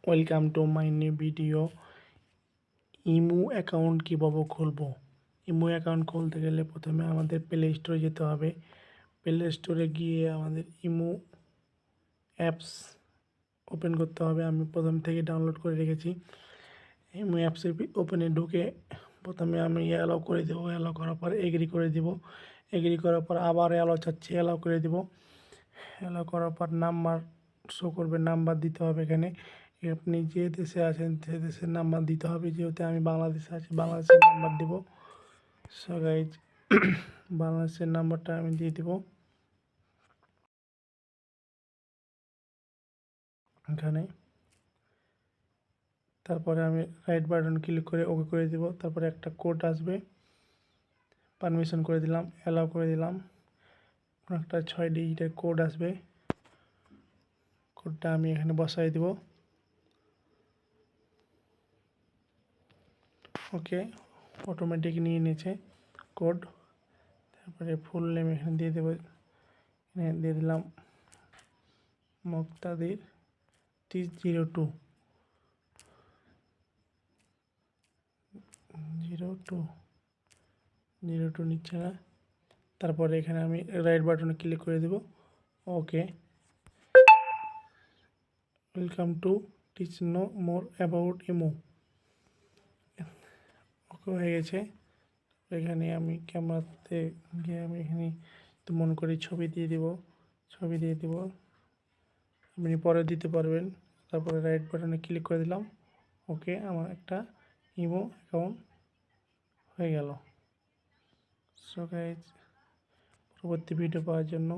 Welcome to my new video. Imo account কীভাবে খুলবো। Imo account খুলতে গেলে প্রথমে আমাদের প্লে স্টোরে যেতে হবে। প্লে স্টোরে গিয়ে আমাদের ইমো অ্যাপস ওপেন করতে হবে। আমি প্রথম থেকে ডাউনলোড করে রেখেছি। ইমো অ্যাপসে ওপেনে ঢুকে প্রথমে আমি অ্যালাউ করে দেবো। অ্যালাউ করার পর এগ্রি করে দেবো। এগ্রি করার পর আবার অ্যালাউ চাচ্ছি, অ্যালাউ করে দেবো। অ্যালাউ করার পর নাম্বার শো করবে, নাম্বার দিতে হবে। এখানে আপনি যে দেশে আছেন সে দেশের নাম্বার দিতে হবে। যেহেতু আমি বাংলাদেশে আছি, বাংলাদেশের নাম্বার দেব। সো গাইজ বাংলাদেশের নাম্বারটা আমি দিয়ে দেব এখানে। তারপরে আমি রাইট বাটন ক্লিক করে ওকে করে দেব। তারপরে একটা কোড আসবে, পারমিশন করে দিলাম, অ্যালাউ করে দিলাম। একটা 6 ডিজিটের কোড আসবে, কোডটা আমি এখানে বসাই দেব। ওকে, অটোমেটিক নিয়ে নিয়েছে কোড। তারপরে ফুল নেম এখানে দিয়ে দেবো। এখানে দিয়ে দিলাম মুক্তাদির 02 নিচ্ছে না। তারপরে এখানে আমি রাইট বাটনে ক্লিক করে দেব। Okay, welcome to teach know more about Imo. Okay হয়ে গেছে। এখানে আমি ক্যামেরাতে গিয়ে আমি এখানে মন করে ছবি দিয়ে দেব। আপনি পরে দিতে পারবেন। তারপরে রাইট বাটনে ক্লিক করে দিলাম। ওকে, আমার একটা ইমো অ্যাকাউন্ট হয়ে গেল। সো গাইজ, পরবর্তী ভিডিও পাওয়ার জন্য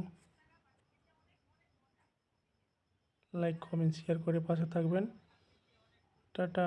লাইক, কমেন্ট, শেয়ার করে পাশে থাকবেন। টাটা।